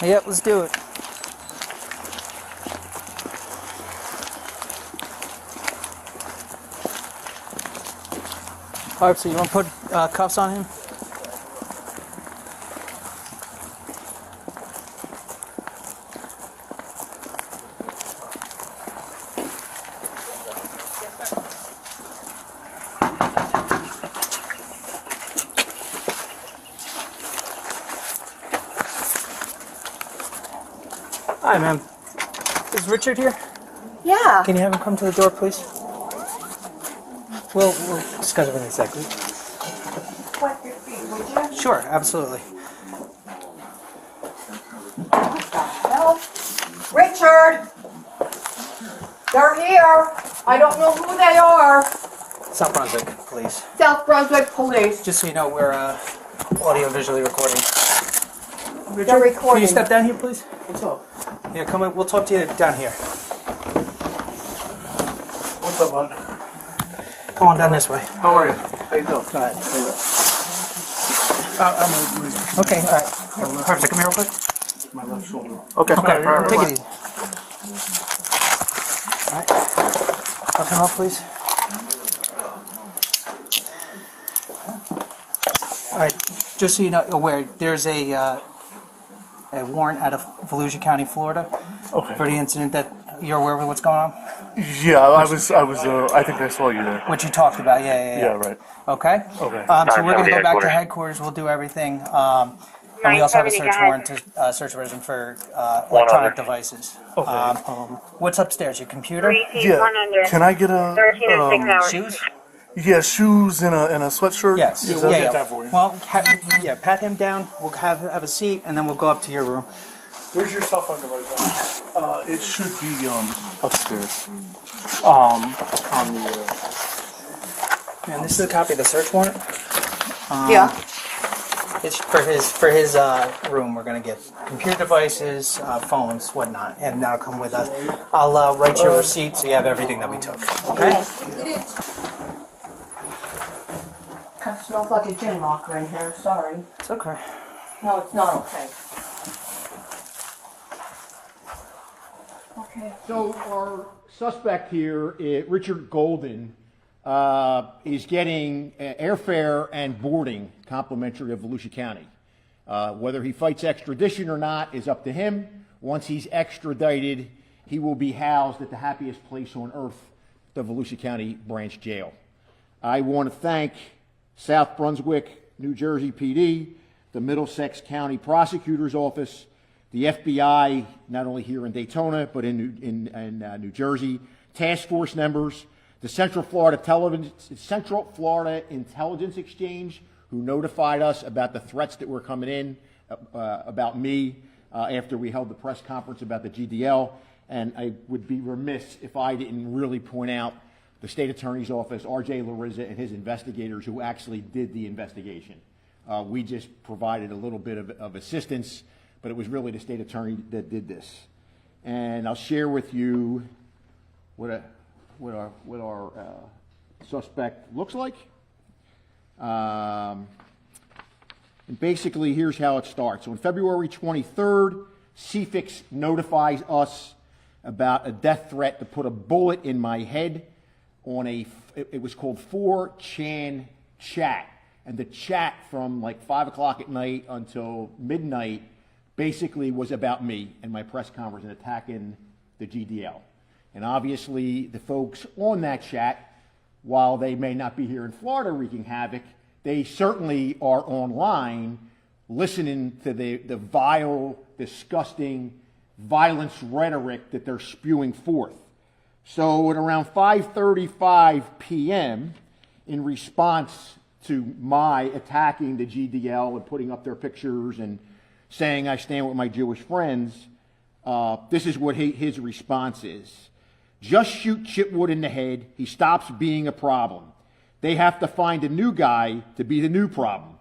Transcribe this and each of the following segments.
Yep, let's do it. All right, so you want to put cuffs on him? Hi, ma'am. Is Richard here? Yeah. Can you have him come to the door, please? We'll discuss it in a second. Wipe your feet, would you? Sure, absolutely. Hello? Richard! They're here. I don't know who they are. South Brunswick, please. South Brunswick Police. Just so you know, we're audio visually recording. Richard, They're recording. can you step down here, please? What's up? Yeah, come in. We'll talk to you down here. What's up, bud? Come on down this way. How are you? How you doing? Go ahead. I'm Okay, all right. Perfect. Come here real quick. my left shoulder. Okay. Okay, All right, take all it right. easy. All right. Up him up, please. All right. Just so you know, aware, there's a warrant out of Volusia County, Florida, Okay. for the incident that you're aware of what's going on. Yeah, I was. I think I saw you there. What you talked about, yeah. Yeah, right. Okay. Okay. So we're going to go back to headquarters. We'll do everything. And we also have a search warrant to search for electronic devices. Okay. What's upstairs? Your computer? Yeah. Can I get a Shoes? yeah, shoes and a sweatshirt? Yes. Yeah, we'll get that for you. Well, pat him down. We'll have a seat, and then we'll go up to your room. Where's your cell phone device? It should be upstairs. On the. And this is a copy of the search warrant. Yeah. It's for his room. We're gonna get computer devices, phones, whatnot, and that'll come with us. I'll write your receipt so you have everything that we took. Okay. Kind of smells like a gin locker in here. Sorry. It's okay. No, it's not okay. Okay. So our suspect here, Richard Golden, is getting airfare and boarding complimentary of Volusia County. Whether he fights extradition or not is up to him. Once he's extradited, he will be housed at the happiest place on earth, the Volusia County Branch Jail. I want to thank South Brunswick, New Jersey PD, the Middlesex County Prosecutor's Office, the FBI, not only here in Daytona, but in New Jersey, task force members, the Central Florida Intelligence Exchange, who notified us about the threats that were coming in about me after we held the press conference about the GDL. And I would be remiss if I didn't really point out the State Attorney's Office, R.J. Larissa, and his investigators who actually did the investigation. We just provided a little bit of assistance, but it was really the State Attorney that did this. And I'll share with you what our suspect looks like. And basically, here's how it starts. On February 23rd, CFIX notifies us about a death threat to put a bullet in my head on it was called 4chan chat. And the chat from like 5 o'clock at night until midnight basically was about me and my press conference and attacking the GDL. And obviously, the folks on that chat, while they may not be here in Florida wreaking havoc, they certainly are online listening to the vile, disgusting, violence rhetoric that they're spewing forth. So at around 5:35 p.m., in response to my attacking the GDL and putting up their pictures and saying I stand with my Jewish friends, this is what his response is. Just shoot Chitwood in the head. He stops being a problem. They have to find a new guy to be the new problem.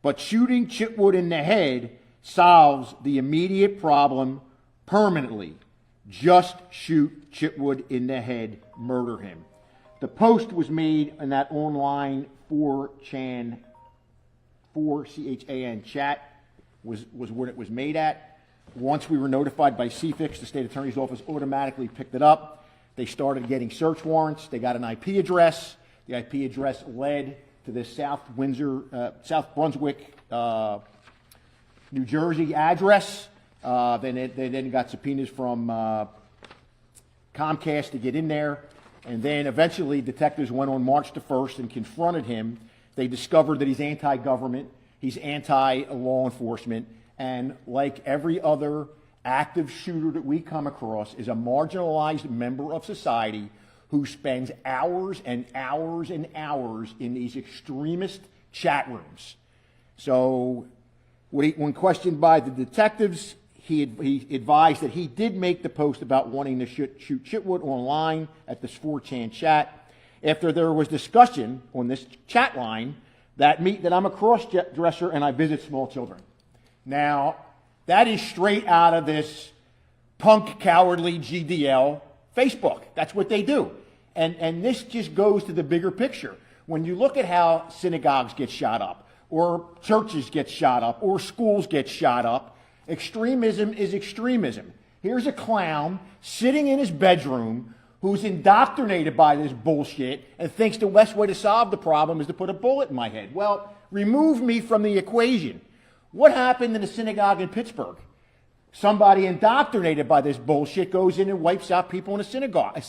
But shooting Chitwood in the head solves the immediate problem permanently. Just shoot Chitwood in the head. Murder him. The post was made in that online 4chan chat was what it was made at. Once we were notified by CFIX, the state attorney's office automatically picked it up. They started getting search warrants. They got an IP address. The IP address led to the South Brunswick, New Jersey address. They then got subpoenas from Comcast to get in there. And then eventually detectives went on March the 1st and confronted him. They discovered that he's anti-government, he's anti-law enforcement, and like every other active shooter that we come across is a marginalized member of society who spends hours and hours and hours in these extremist chat rooms. So when questioned by the detectives, he advised that he did make the post about wanting to shoot Chitwood online at this 4chan chat. After there was discussion on this chat line that I'm a cross-dresser and I visit small children. Now, that is straight out of this punk, cowardly GDL Facebook. That's what they do. And this just goes to the bigger picture. When you look at how synagogues get shot up, or churches get shot up, or schools get shot up, extremism is extremism. Here's a clown sitting in his bedroom who's indoctrinated by this bullshit and thinks the best way to solve the problem is to put a bullet in my head. Well, remove me from the equation. What happened in the synagogue in Pittsburgh? Somebody indoctrinated by this bullshit goes in and wipes out people in a synagogue.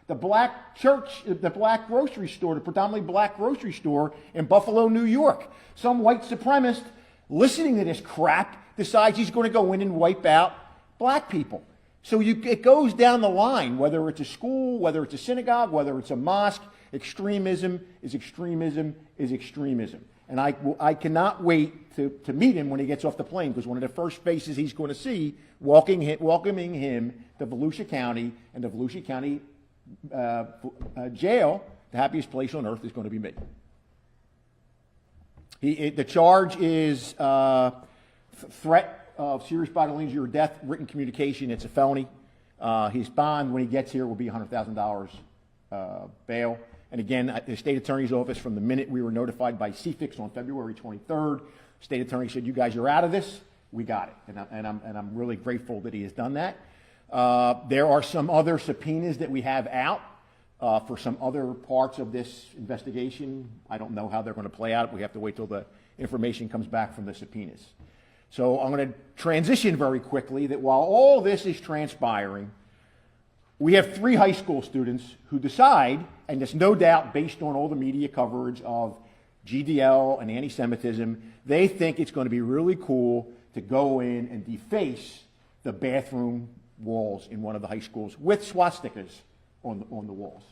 The black church, the black grocery store, the predominantly black grocery store in Buffalo, New York. Some white supremacist listening to this crap decides he's going to go in and wipe out black people. So it goes down the line, whether it's a school, whether it's a synagogue, whether it's a mosque. Extremism is extremism is extremism. And I cannot wait to meet him when he gets off the plane, because one of the first faces he's going to see welcoming him to Volusia County and the Volusia County jail, the happiest place on earth, is going to be me. The charge is threat of serious bodily injury or death, written communication. It's a felony. His bond when he gets here will be $100,000 bail. And again, the state attorney's office, from the minute we were notified by CFIX on February 23rd, state attorney said, "You guys are out of this. We got it." And I'm really grateful that he has done that. There are some other subpoenas that we have out for some other parts of this investigation. I don't know how they're going to play out. We have to wait till the information comes back from the subpoenas. So I'm going to transition very quickly that while all this is transpiring, we have 3 high school students who decide, and it's no doubt based on all the media coverage of GDL and anti-Semitism, they think it's going to be really cool to go in and deface the bathroom walls in one of the high schools with swastikas on the walls.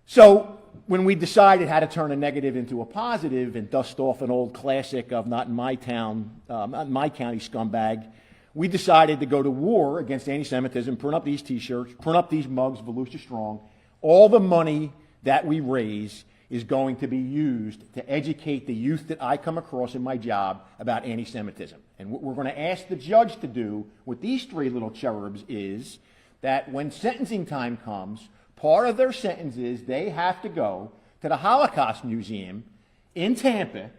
So when we decided how to turn a negative into a positive and dust off an old classic of not in my town, not in my county scumbag, we decided to go to war against anti-Semitism, print up these T-shirts, print up these mugs, Volusia Strong. All the money that we raise is going to be used to educate the youth that I come across in my job about anti-Semitism. And what we're going to ask the judge to do with these 3 little cherubs is that when sentencing time comes, part of their sentence is they have to go to the Holocaust Museum in Tampa,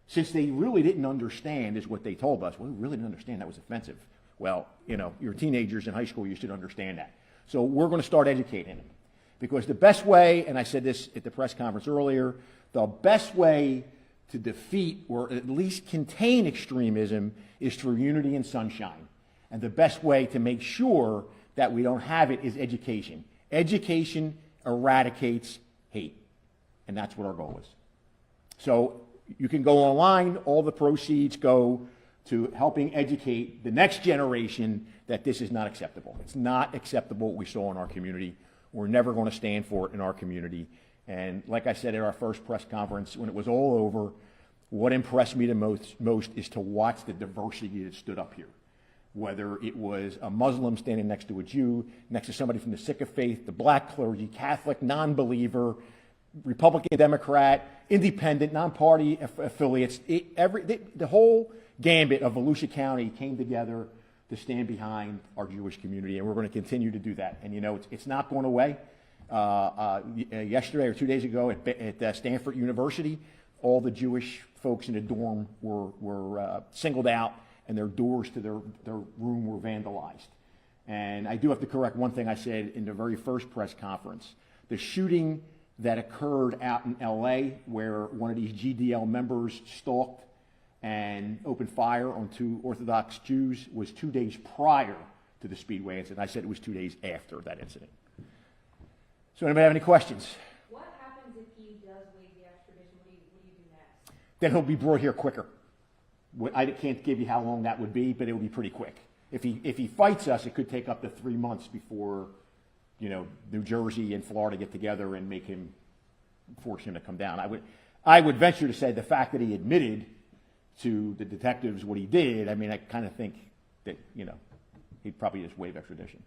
since they really didn't understand, is what they told us. Well, we really didn't understand, that was offensive. Well, you're teenagers in high school, you should understand that. So we're going to start educating them. Because the best way, and I said this at the press conference earlier, the best way to defeat or at least contain extremism is through unity and sunshine. And the best way to make sure that we don't have it is education. Education eradicates hate. And that's what our goal is. So you can go online. All the proceeds go to helping educate the next generation that this is not acceptable. It's not acceptable what we saw in our community. We're never going to stand for it in our community. And like I said at our first press conference, when it was all over, what impressed me the most is to watch the diversity that stood up here. Whether it was a Muslim standing next to a Jew, next to somebody from the Sikh faith, the black clergy, Catholic, non-believer, Republican, Democrat, independent, non-party affiliates, the whole gambit of Volusia County came together to stand behind our Jewish community, and we're going to continue to do that. And it's not going away. Yesterday or 2 days ago at Stanford University, all the Jewish folks in the dorm were singled out and their doors to their room were vandalized. And I do have to correct one thing I said in the very first press conference. The shooting that occurred out in LA, where one of these GDL members stalked and opened fire on 2 Orthodox Jews, was 2 days prior to the Speedway incident. I said it was 2 days after that incident. So anybody have any questions? What happens if he does waive the extradition? What do you do next? Then he'll be brought here quicker. I can't give you how long that would be, but it will be pretty quick. If he fights us, it could take up to 3 months before, New Jersey and Florida get together and force him to come down. I would venture to say the fact that he admitted to the detectives what he did, I mean, I kind of think that, he'd probably just waive extradition.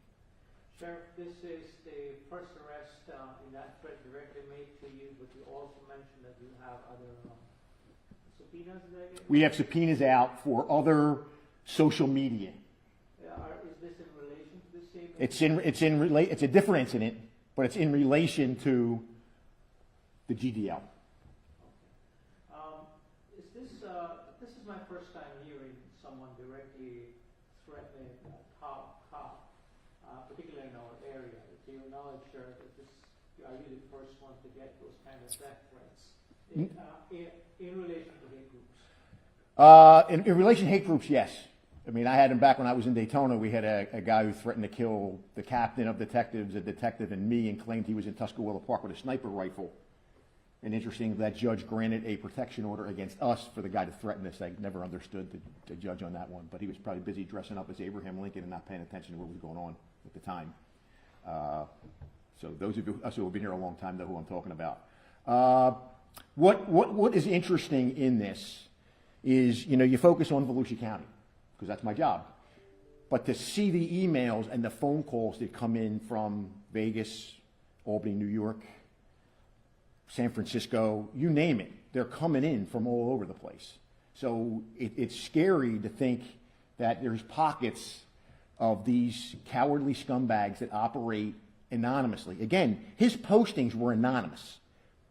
Sheriff, this is the first arrest in that threat directly made to you, but you also mentioned that you have other subpoenas there? We have subpoenas out for other social media. Is this in relation to the same? It's a different incident, but it's in relation to the GDL. This is my first time hearing someone directly threatening a top cop, particularly in our area. To your knowledge, Sheriff, are you the first one to get those kind of death threats in relation to hate groups? In relation to hate groups, yes. I mean, I had him back when I was in Daytona. We had a guy who threatened to kill the captain of detectives, a detective, and me, and claimed he was in Tuscaloosa Park with a sniper rifle. And interesting, that judge granted a protection order against us for the guy to threaten us. I never understood the judge on that one, but he was probably busy dressing up as Abraham Lincoln and not paying attention to what was going on at the time. So those of us who have been here a long time know who I'm talking about. What is interesting in this is, you focus on Volusia County, because that's my job. But to see the emails and the phone calls that come in from Vegas, Albany, New York, San Francisco, you name it, they're coming in from all over the place. So it's scary to think that there's pockets of these cowardly scumbags that operate anonymously. Again, his postings were anonymous.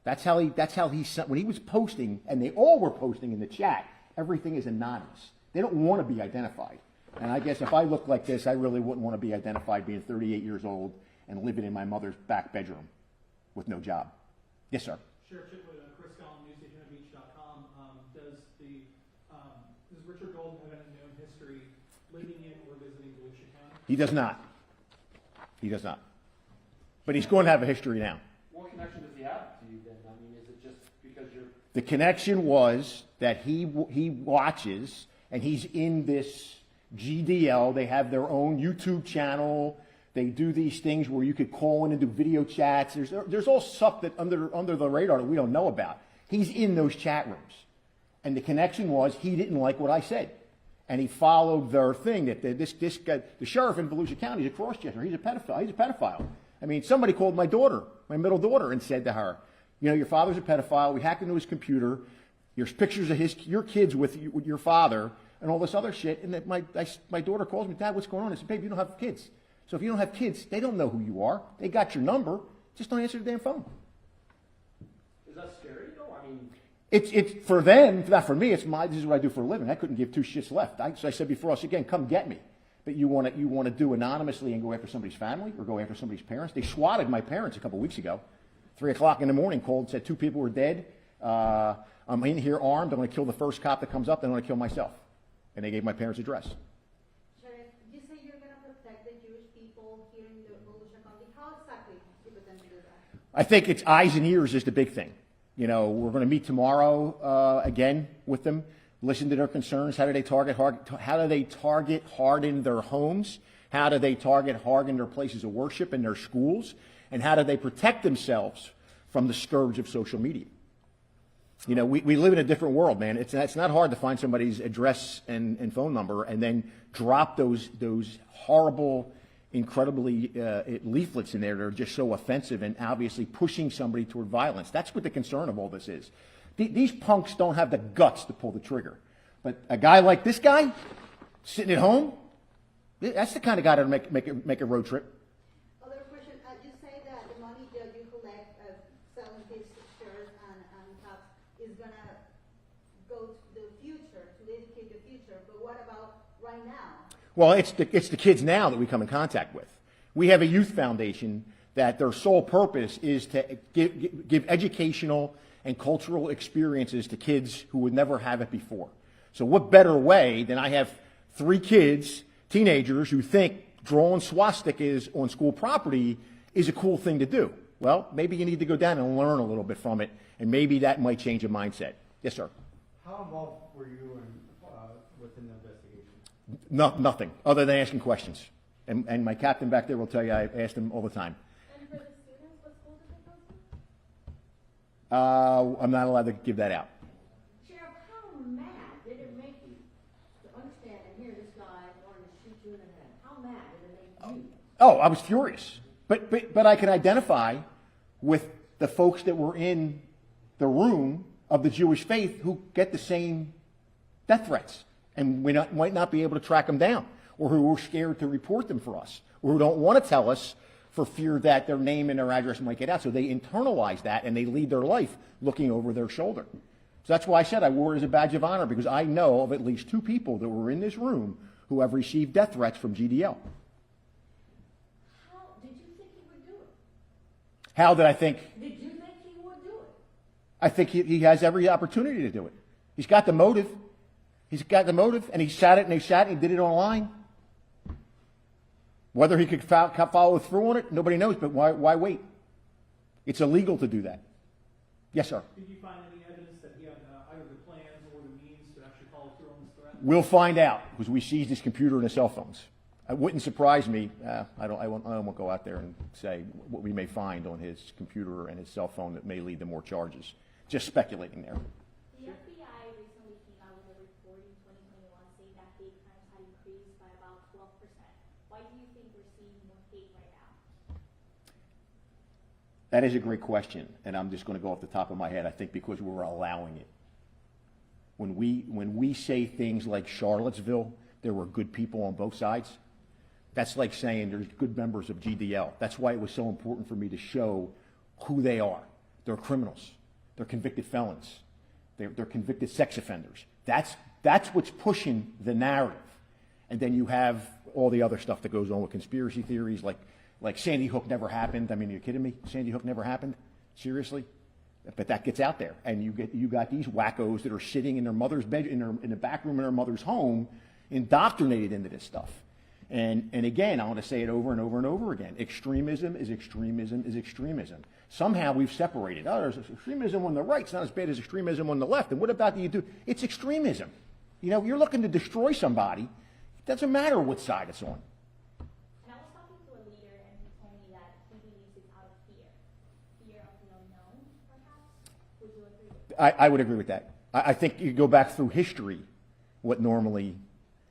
That's how he when he was posting, and they all were posting in the chat, everything is anonymous. They don't want to be identified. And I guess if I looked like this, I really wouldn't want to be identified being 38 years old and living in my mother's back bedroom with no job. Yes, sir. Sheriff Chitwood, Chris Collin, NewsAgenTbeach.com. Does Richard Golden have any known history living in or visiting Volusia County? He does not. He does not. But he's going to have a history now. What connection does he have to you then? I mean, is it just because you're... The connection was that he watches, and he's in this GDL. They have their own YouTube channel. They do these things where you could call in and do video chats. There's all stuff that under the radar that we don't know about. He's in those chat rooms. And the connection was he didn't like what I said. And he followed their thing that this guy, the sheriff in Volusia County, is a cross-dresser. He's a pedophile. I mean, somebody called my daughter, my middle daughter, and said to her, your father's a pedophile. We hacked into his computer. There's pictures of your kids with your father and all this other shit. And that my daughter calls me, Dad, what's going on? I said, babe, you don't have kids. So if you don't have kids, they don't know who you are. They got your number. Just don't answer the damn phone. Is that scary though? I mean... It's for them, not for me. This is what I do for a living. I couldn't give two shits left. So I said before us again, come get me. But you want to do anonymously and go after somebody's family or go after somebody's parents? They swatted my parents a couple weeks ago. 3 o'clock in the morning, called and said 2 people were dead. I'm in here armed. I'm going to kill the first cop that comes up. Then I'm going to kill myself. And they gave my parents' address. Sheriff, you say you're going to protect the Jewish people here in the Volusia County. How exactly do you intend to do that? I think it's eyes and ears is the big thing. We're going to meet tomorrow again with them, listen to their concerns. How do they target harden their homes? How do they target harden their places of worship and their schools? And how do they protect themselves from the scourge of social media? We live in a different world, man. It's not hard to find somebody's address and phone number and then drop those horrible, incredibly leaflets in there that are just so offensive and obviously pushing somebody toward violence. That's what the concern of all this is. These punks don't have the guts to pull the trigger. But a guy like this guy, sitting at home, that's the kind of guy that'll make a road trip. Other question, you say that the money that you collect selling these shirts and caps is going to go to the future, to educate the future. But what about Well, it's the kids now that we come in contact with. We have a youth foundation that their sole purpose is to give educational and cultural experiences to kids who would never have it before. So what better way than I have 3 kids, teenagers, who think drawing swastikas on school property is a cool thing to do. Well, maybe you need to go down and learn a little bit from it, and maybe that might change your mindset. Yes, sir. How involved were you within the investigation? Nothing, other than asking questions. And my captain back there will tell you I asked him all the time. And for the students, what school did they go to? I'm not allowed to give that out. Sheriff, how mad did it make you to understand and hear this guy wanting to shoot you in the head? How mad did it make you? Oh, I was furious. But I can identify with the folks that were in the room of the Jewish faith who get the same death threats, and we might not be able to track them down, or who are scared to report them for us, or who don't want to tell us for fear that their name and their address might get out. So they internalize that, and they lead their life looking over their shoulder. So that's why I said I wore it as a badge of honor, because I know of at least 2 people that were in this room who have received death threats from GDL. How did you think he would do it? How did I think? Did you think he would do it? I think he has every opportunity to do it. He's got the motive. He's got the motive, and he sat it, and he did it online. Whether he could follow through on it, nobody knows, but why wait? It's illegal to do that. Yes, sir. Did you find any evidence that he had either the plans or the means to actually follow through on this threat? We'll find out, because we seized his computer and his cell phones. It wouldn't surprise me. I won't go out there and say what we may find on his computer and his cell phone that may lead to more charges. Just speculating there. The FBI recently came out with a report in 2021 saying that hate crimes had increased by about 12%. Why do you think we're seeing more hate right now? That is a great question, and I'm just going to go off the top of my head. I think because we're allowing it. When we say things like Charlottesville, there were good people on both sides. That's like saying there's good members of GDL. That's why it was so important for me to show who they are. They're criminals. They're convicted felons. They're convicted sex offenders. That's what's pushing the narrative. And then you have all the other stuff that goes on with conspiracy theories, like Sandy Hook never happened. I mean, are you kidding me? Sandy Hook never happened? Seriously? But that gets out there, and you got these wackos that are sitting in their mother's bed, in the back room in their mother's home, indoctrinated into this stuff. And again, I want to say it over and over and over again. Extremism is extremism is extremism. Somehow we've separated. Oh, there's extremism on the right. It's not as bad as extremism on the left. And what about the you do? It's extremism. You know, you're looking to destroy somebody. It doesn't matter what side it's on. And I was talking to a leader, and he told me that he believes it's out of fear. Fear of the unknown, perhaps? Would you agree with that? I would agree with that. I think you go back through history, what normally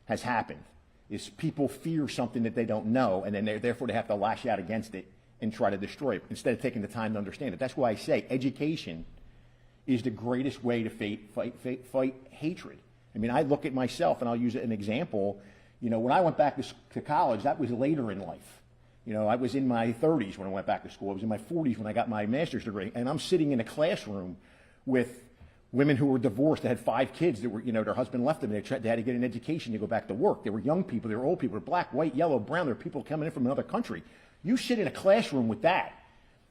has happened is people fear something that they don't know, and then therefore they have to lash out against it and try to destroy it instead of taking the time to understand it. That's why I say education is the greatest way to fight hatred. I mean, I look at myself, and I'll use an example. You know, when I went back to college, that was later in life. You know, I was in my 30s when I went back to school. I was in my 40s when I got my master's degree, and I'm sitting in a classroom with women who were divorced, that had 5 kids that were, you know, their husband left them, and they had to get an education to go back to work. They were young people, they were old people, they were black, white, yellow, brown, there were people coming in from another country. You sit in a classroom with that,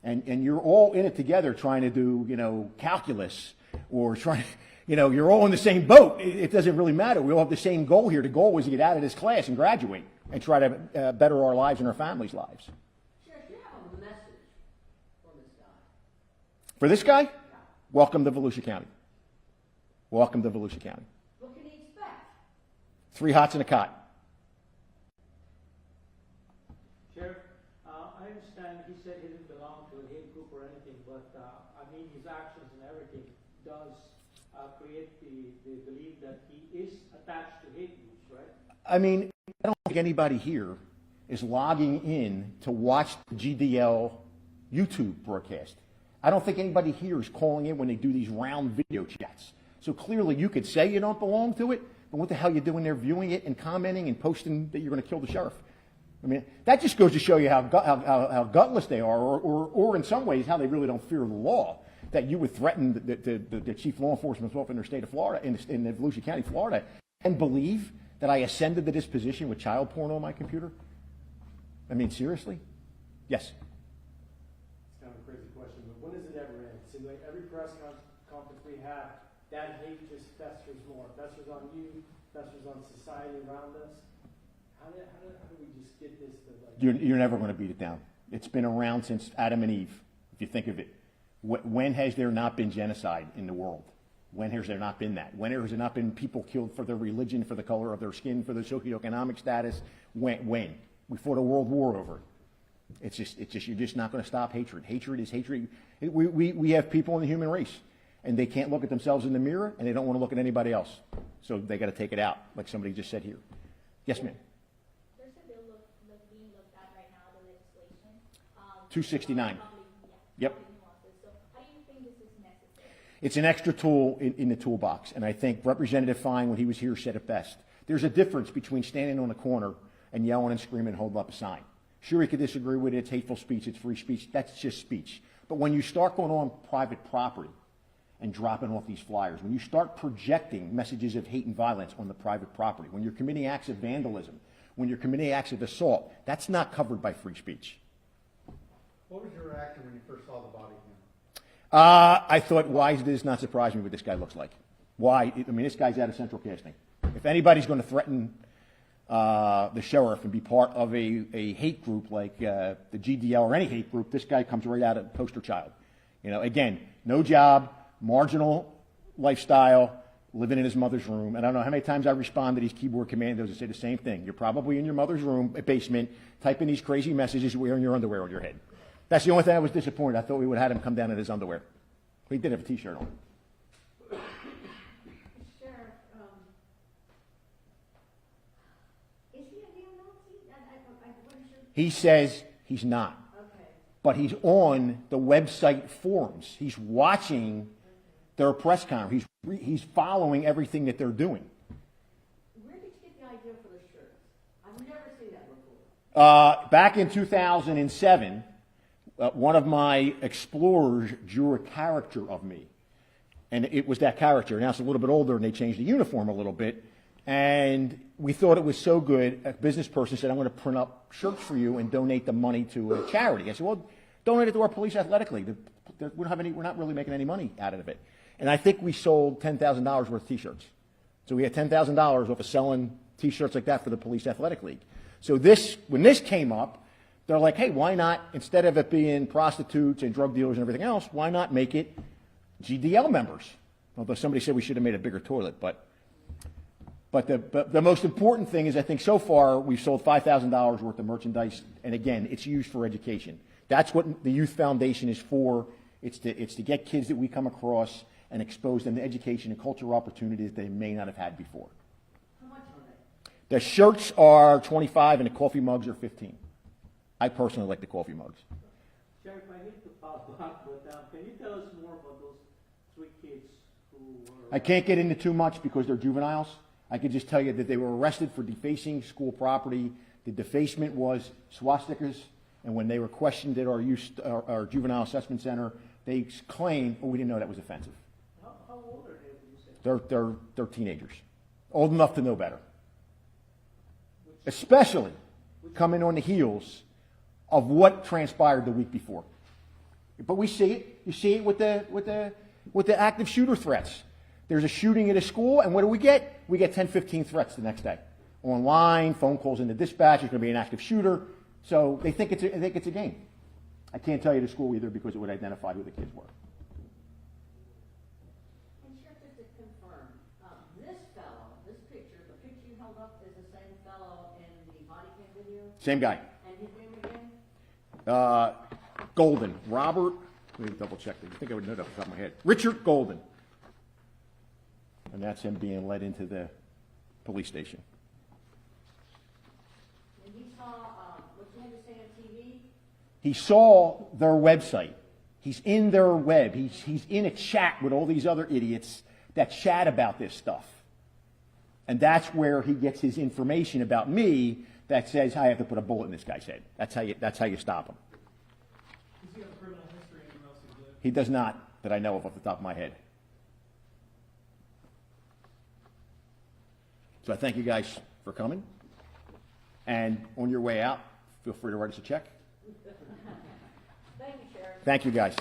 and you're all in it together trying to do, you know, calculus, or trying, you know, you're all in the same boat. It doesn't really matter. We all have the same goal here. The goal was to get out of this class and graduate and try to better our lives and our families' lives. Sheriff, you have a message for this guy. For this guy, welcome to Volusia County. Welcome to Volusia County. What can he expect? 3 hots and a cot. Sheriff, I understand he said he didn't belong to a hate group or anything, but I mean his actions and everything does create the belief that he is attached to hate groups, right? I mean, I don't think anybody here is logging in to watch the GDL YouTube broadcast. I don't think anybody here is calling in when they do these round video chats. So clearly you could say you don't belong to it, but what the hell are you doing there viewing it and commenting and posting that you're going to kill the sheriff? I mean, that just goes to show you how gutless they are, or in some ways how they really don't fear the law, that you would threaten the chief law enforcement officer in the state of Florida, in the Volusia County, Florida, and believe that I ascended to this position with child porn on my computer? I mean, seriously? Yes. It's kind of a crazy question, but when does it ever end? It seems like every press conference we have, that hate just festers more. Festers on you, festers on society around us. How do we just get this to like... You're never going to beat it down. It's been around since Adam and Eve, if you think of it. When has there not been genocide in the world? When has there not been that? When has there not been people killed for their religion, for the color of their skin, for their socioeconomic status? When? We fought a world war over it. It's just you're just not going to stop hatred. Hatred is hatred. We have people in the human race, and they can't look at themselves in the mirror, and they don't want to look at anybody else. So they got to take it out, like somebody just said here. Yes, ma'am. There's a bill being looked at right now, the legislation. 269. Yep. So how do you think this is necessary? It's an extra tool in the toolbox, and I think Representative Fine, when he was here, said it best. There's a difference between standing on a corner and yelling and screaming and holding up a sign. Sure, you could disagree with it. It's hateful speech. It's free speech. That's just speech. But when you start going on private property and dropping off these flyers, when you start projecting messages of hate and violence on the private property, when you're committing acts of vandalism, when you're committing acts of assault, that's not covered by free speech. What was your reaction when you first saw the body cam? I thought, why does this not surprise me what this guy looks like? Why? I mean, this guy's out of central casting. If anybody's going to threaten the sheriff and be part of a hate group like the GDL or any hate group, this guy comes right out of poster child. You know, again, no job, marginal lifestyle, living in his mother's room. And I don't know how many times I respond to these keyboard commandos and say the same thing. You're probably in your mother's room, basement, typing these crazy messages wearing your underwear on your head. That's the only thing I was disappointed. I thought we would have had him come down in his underwear. He did have a T-shirt on. Sheriff, is he a neo-Nazi? I wasn't sure. He says he's not. Okay. But he's on the website forums. He's watching their press conference. He's following everything that they're doing. Where did you get the idea for the shirts? I've never seen that before. Back in 2007, one of my explorers drew a character of me. And it was that character. Now it's a little bit older, and they changed the uniform a little bit. And we thought it was so good, a business person said, I'm going to print up shirts for you and donate the money to a charity. I said, well, donate it to our police athletic league. We're not really making any money out of it. And I think we sold $10,000 worth of T-shirts. So we had $10,000 off of selling T-shirts like that for the police athletic league. So when this came up, they're like, hey, why not, instead of it being prostitutes and drug dealers and everything else, why not make it GDL members? Although somebody said we should have made a bigger toilet. But the most important thing is, I think so far we've sold $5,000 worth of merchandise. And again, it's used for education. That's what the Youth Foundation is for. It's to get kids that we come across and expose them to education and cultural opportunities they may not have had before. How much are they? The shirts are $25 and the coffee mugs are $15. I personally like the coffee mugs. Sheriff, I hate to follow up, but can you tell us more about those 3 kids who were... I can't get into too much because they're juveniles. I can just tell you that they were arrested for defacing school property. The defacement was swastikas, and when they were questioned at our juvenile assessment center, they claimed, oh, we didn't know that was offensive. How old are they, would you say? They're teenagers, old enough to know better. Especially coming on the heels of what transpired the week before. But we see it. You see it with the active shooter threats. There's a shooting at a school, and what do we get? We get 10, 15 threats the next day. Online, phone calls into dispatch, it's going to be an active shooter. So they think it's a game. I can't tell you the school either because it would identify who the kids were. And Sheriff, just to confirm, this fellow, this picture, the picture you held up is the same fellow in the body cam video? Same guy. And his name again? Golden. Robert, let me double check that. I think I would know that off the top of my head. Richard Golden. And that's him being led into the police station. And you saw what you had to say on TV? He saw their website. He's in their web. He's in a chat with all these other idiots that chat about this stuff. And that's where he gets his information about me that says, I have to put a bullet in this guy's head. That's how you stop him. Does he have a criminal history anywhere else he lived? He does not, that I know of off the top of my head. So I thank you guys for coming. And on your way out, feel free to write us a check. Thank you, Sheriff. Thank you, guys.